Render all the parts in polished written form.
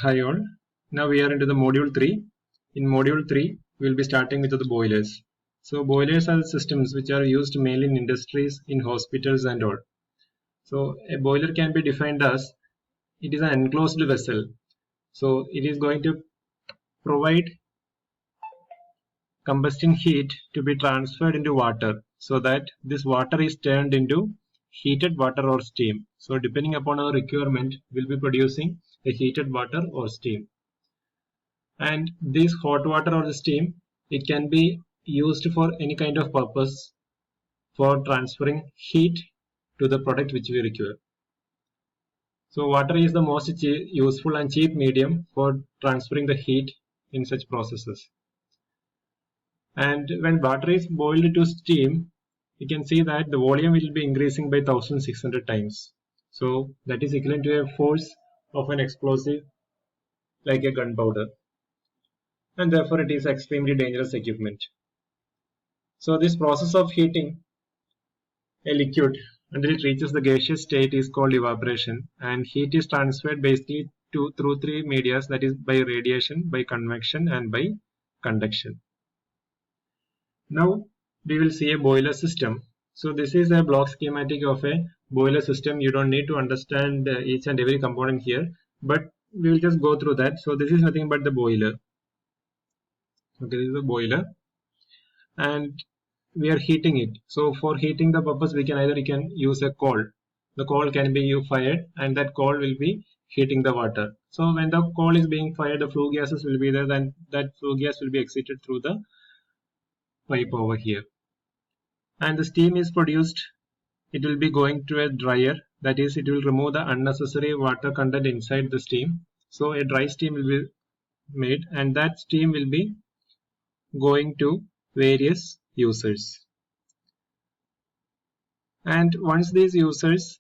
Hi all. Now we are into the module 3. In module 3, we will be starting with the boilers. So boilers are systems which are used mainly in industries, in hospitals and all. So a boiler can be defined as it is an enclosed vessel. So it is going to provide combustion heat to be transferred into water so that this water is turned into heated water or steam. So depending upon our requirement, we will be producing a heated water or steam. And this hot water or the steam, it can be used for any kind of purpose for transferring heat to the product which we require. So water is the most useful and cheap medium for transferring the heat in such processes. And when water is boiled to steam, you can see that the volume will be increasing by 1600 times. So that is equivalent to a force of an explosive like a gunpowder. And therefore it is extremely dangerous equipment. So this process of heating a liquid until it reaches the gaseous state is called evaporation, and heat is transferred basically through three medias, that is by radiation, by convection and by conduction. Now we will see a boiler system. So this is a block schematic of a boiler system. You don't need to understand each and every component here, but we will just go through that. So this is nothing but the boiler. Okay, this is the boiler, and we are heating it. So for heating the purpose, we can use a coal. The coal can be fired, and that coal will be heating the water. So when the coal is being fired, the flue gases will be there, then that flue gas will be exited through the pipe over here. And the steam is produced. It will be going to a dryer, that is, it will remove the unnecessary water content inside the steam. So a dry steam will be made, and that steam will be going to various users. And once these users,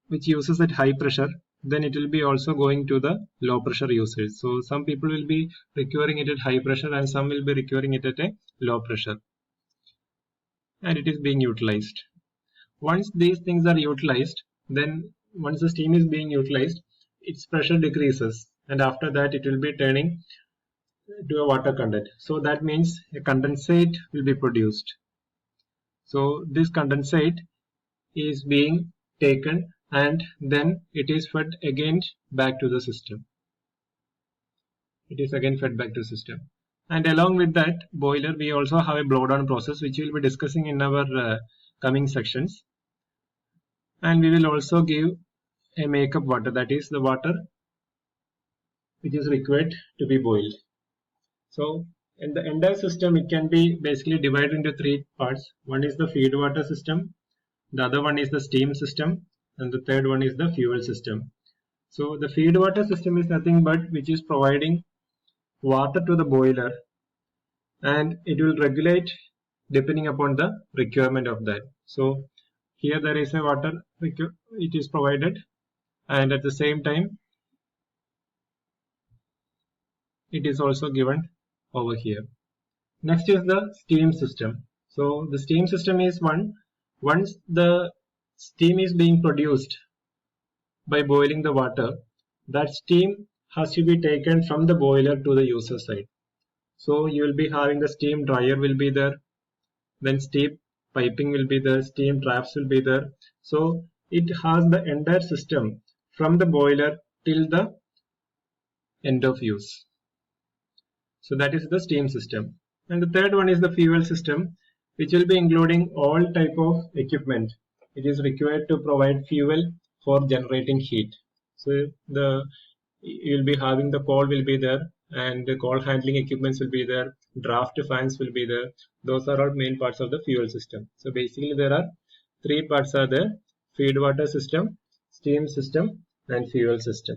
which uses at high pressure, then it will be also going to the low pressure users. So some people will be requiring it at high pressure and some will be requiring it at a low pressure, and it is being utilized. Once these things are utilized, then once the steam is being utilized, its pressure decreases, and after that it will be turning to a water content. So that means a condensate will be produced. So this condensate is being taken and then it is fed again back to the system. It is again fed back to the system. And along with that boiler, we also have a blow down process which we will be discussing in our coming sections. And we will also give a makeup water, that is the water which is required to be boiled. So in the entire system, it can be basically divided into three parts. One is the feed water system, the other one is the steam system, and the third one is the fuel system. So the feed water system is nothing but which is providing water to the boiler, and it will regulate depending upon the requirement of that. So here there is a water, it is provided, and at the same time it is also given over here. Next is the steam system. So the steam system is once the steam is being produced by boiling the water, that steam has to be taken from the boiler to the user side. So you will be having the steam dryer will be there, then steam piping will be there, steam traps will be there. So it has the entire system from the boiler till the end of use. So that is the steam system. And the third one is the fuel system, which will be including all type of equipment. It is required to provide fuel for generating heat. So you will be having the coal will be there, and the coal handling equipments will be there, draft fans will be there. Those are all main parts of the fuel system. So basically there are three parts are there: feed water system, steam system, and fuel system.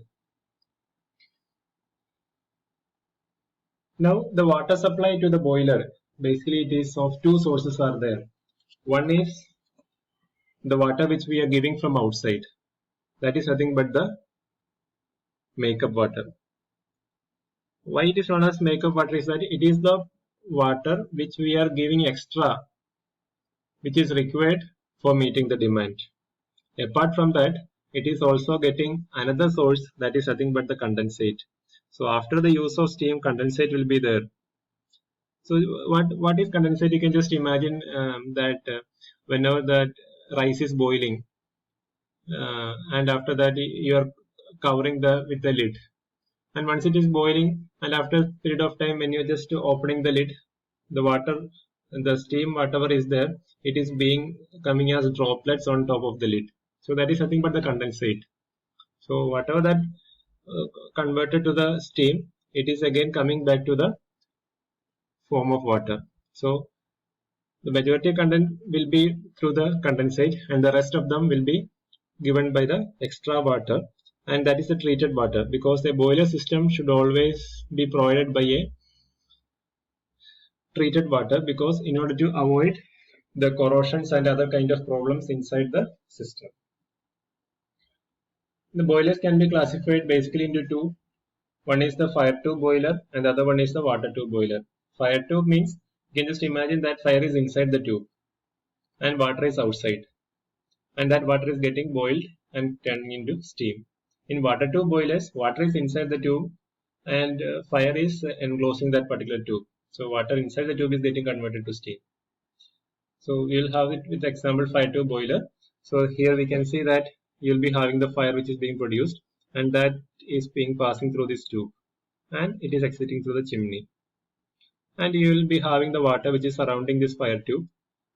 Now the water supply to the boiler, basically it is of two sources are there. One is the water which we are giving from outside, that is nothing but the makeup water. Why it is known as makeup water is that it is the water which we are giving extra, which is required for meeting the demand. Apart from that, it is also getting another source, that is nothing but the condensate. So after the use of steam, condensate will be there. So what is condensate? You can just imagine that whenever that rice is boiling, and after that you are covering with the lid, and once it is boiling, and after a period of time when you're just opening the lid, the water, the steam, whatever is there, it is being coming as droplets on top of the lid. So that is nothing but the condensate. So whatever that uh, converted to the steam, it is again coming back to the form of water. So the majority content will be through the condensate, and the rest of them will be given by the extra water, and that is the treated water, because the boiler system should always be provided by a treated water, because in order to avoid the corrosions and other kind of problems inside the system. The boilers can be classified basically into two. One is the fire tube boiler and the other one is the water tube boiler. Fire tube means you can just imagine that fire is inside the tube and water is outside, and that water is getting boiled and turning into steam. In water tube boilers, water is inside the tube and fire is enclosing that particular tube. So water inside the tube is getting converted to steam. So we will have it with example fire tube boiler. So here we can see that you will be having the fire which is being produced, and that is being passing through this tube, and it is exiting through the chimney. And you will be having the water which is surrounding this fire tube.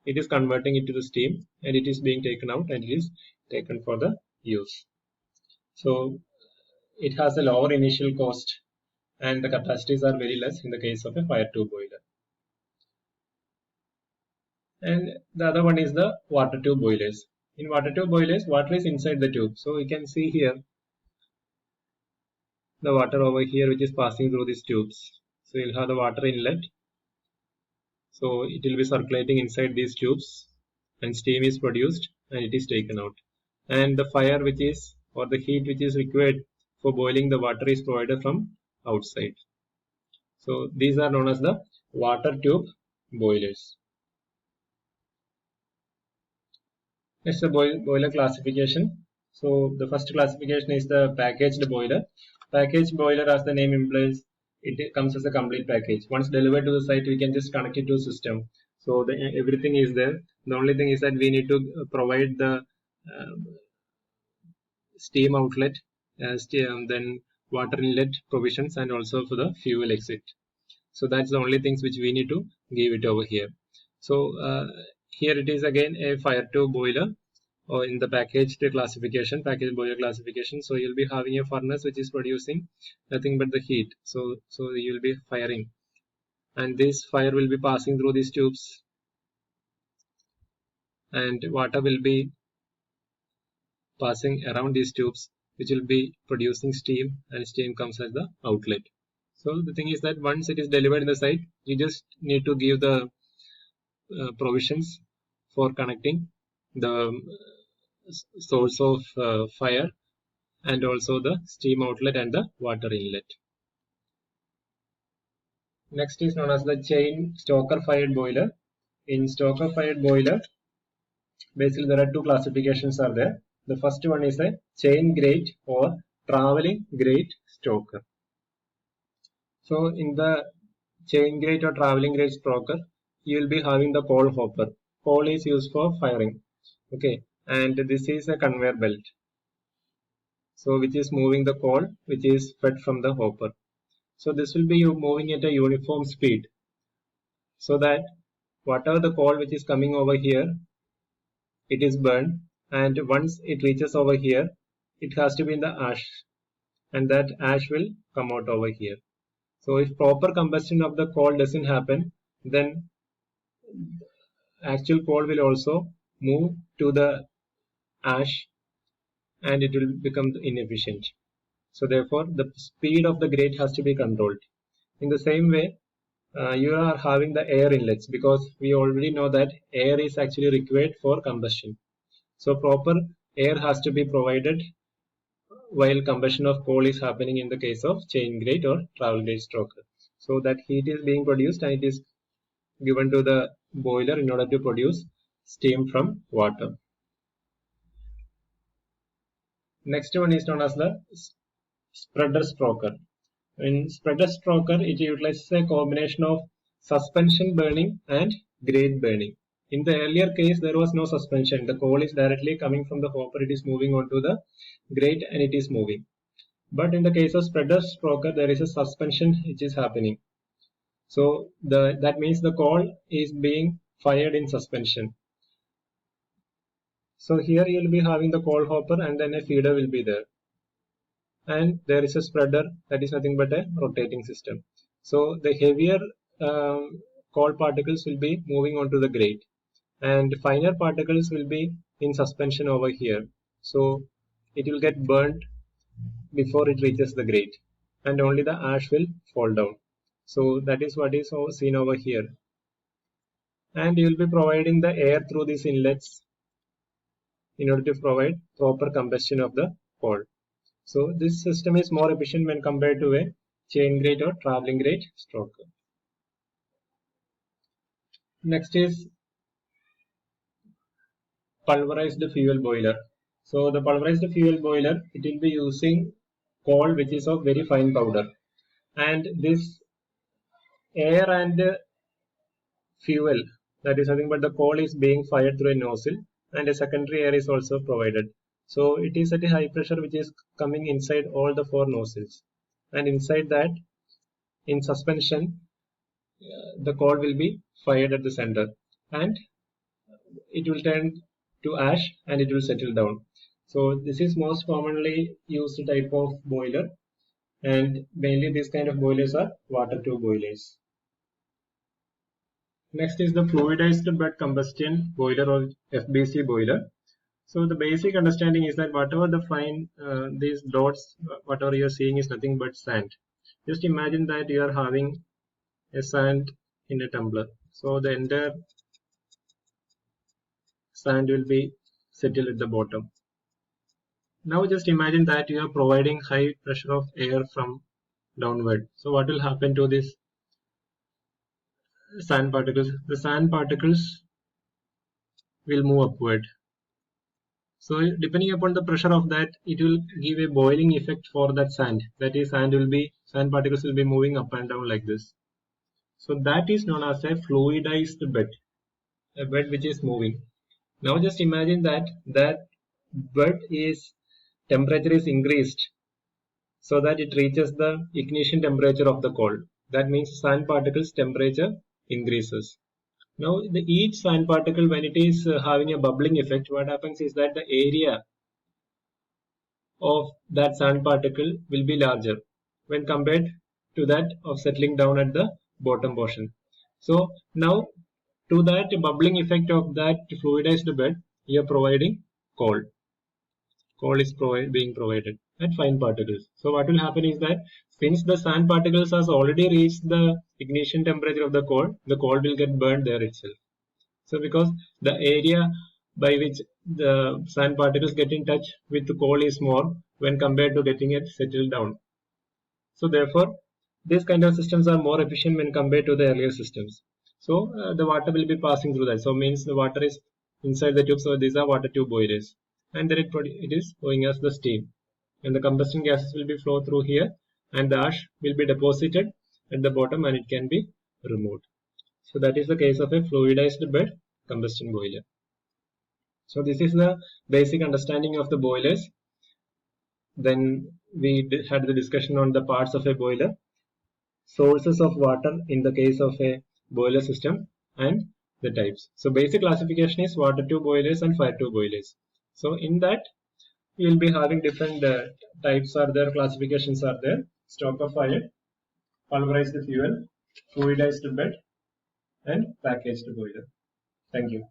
It is converting it to the steam, and it is being taken out and it is taken for the use. So it has a lower initial cost, and the capacities are very less in the case of a fire tube boiler. And the other one is the water tube boilers. In water tube boilers, water is inside the tube. So we can see here the water over here which is passing through these tubes. So you'll have the water inlet. So it will be circulating inside these tubes, and steam is produced and it is taken out. And the fire which is, or the heat which is required for boiling the water is provided from outside. So these are known as the water tube boilers. Next, the boiler classification. So the first classification is the packaged boiler. Packaged boiler, as the name implies, it comes as a complete package. Once delivered to the site, we can just connect it to a system. So everything is there. The only thing is that we need to provide the steam outlet, then water inlet provisions, and also for the fuel exit. So that's the only things which we need to give it over here. So here it is again a fire tube boiler, or in the packaged classification, packaged boiler classification. So you'll be having a furnace which is producing nothing but the heat. So you'll be firing, and this fire will be passing through these tubes, and water will be passing around these tubes, which will be producing steam, and steam comes as the outlet. So the thing is that once it is delivered in the site, you just need to give the provisions for connecting the source of fire, and also the steam outlet and the water inlet. Next is known as the chain stoker fired boiler. In stoker fired boiler, basically there are two classifications are there. The first one is a chain grate or traveling grate stoker. So in the chain grate or traveling grate stoker, you will be having the coal hopper. Coal is used for firing. Okay, and this is a conveyor belt. So which is moving the coal which is fed from the hopper. So this will be moving at a uniform speed, so that whatever the coal which is coming over here, it is burned, and once it reaches over here, it has to be in the ash, and that ash will come out over here. So if proper combustion of the coal doesn't happen, then actual coal will also move to the ash, and it will become inefficient. So therefore the speed of the grate has to be controlled. In the same way, you are having the air inlets, because we already know that air is actually required for combustion. So proper air has to be provided while combustion of coal is happening in the case of chain grate or travel grate stoker. So that heat is being produced and it is given to the boiler in order to produce steam from water. Next one is known as the spreader stroker. In spreader stroker, it utilizes a combination of suspension burning and grate burning. In the earlier case, there was no suspension. The coal is directly coming from the hopper. It is moving onto the grate and it is moving. But in the case of spreader stroker, there is a suspension which is happening. So that means the coal is being fired in suspension. So here you will be having the coal hopper and then a feeder will be there. And there is a spreader that is nothing but a rotating system. So the heavier coal particles will be moving onto the grate and finer particles will be in suspension over here. So it will get burnt before it reaches the grate and only the ash will fall down. So that is what is seen over here. And you will be providing the air through these inlets in order to provide proper combustion of the coal. So this system is more efficient when compared to a chain grate or traveling grate stroker. Next is pulverized fuel boiler. So the pulverized fuel boiler, it will be using coal which is of very fine powder, and this air and fuel, that is nothing but the coal, is being fired through a nozzle and a secondary air is also provided. So it is at a high pressure which is coming inside all the four nozzles, and inside that, in suspension, the coal will be fired at the center and it will turn to ash and it will settle down. So this is most commonly used type of boiler, and mainly this kind of boilers are water tube boilers. Next is the fluidized bed combustion boiler or FBC boiler. So the basic understanding is that whatever the fine these dots, whatever you are seeing is nothing but sand. Just imagine that you are having a sand in a tumbler. So the entire sand will be settled at the bottom. Now just imagine that you are providing high pressure of air from downward. So what will happen to this sand particles? The sand particles will move upward. So depending upon the pressure of that, it will give a boiling effect for that sand. That is, sand particles will be moving up and down like this. So that is known as a fluidized bed, a bed which is moving. Now just imagine that bed is temperature is increased so that it reaches the ignition temperature of the coal. That means sand particles temperature increases. Now each sand particle, when it is having a bubbling effect, what happens is that the area of that sand particle will be larger when compared to that of settling down at the bottom portion. So now to that bubbling effect of that fluidized bed, you are providing coal. Coal is being provided at fine particles. So what will happen is that since the sand particles has already reached the ignition temperature of the coal will get burned there itself. So because the area by which the sand particles get in touch with the coal is more when compared to getting it settled down. So therefore, these kind of systems are more efficient when compared to the earlier systems. So the water will be passing through that. So means the water is inside the tube. So these are water tube boilers, and then it is going as the steam, and the combustion gases will be flow through here, and the ash will be deposited at the bottom, and it can be removed. So that is the case of a fluidized bed combustion boiler. So this is the basic understanding of the boilers. Then we had the discussion on the parts of a boiler, sources of water in the case of a boiler system, and the types. So basic classification is water tube boilers and fire tube boilers. So in that you will be having different types are there, classifications are there: stoker fired, pulverized fuel, fluidized bed, and packaged boiler. Thank you.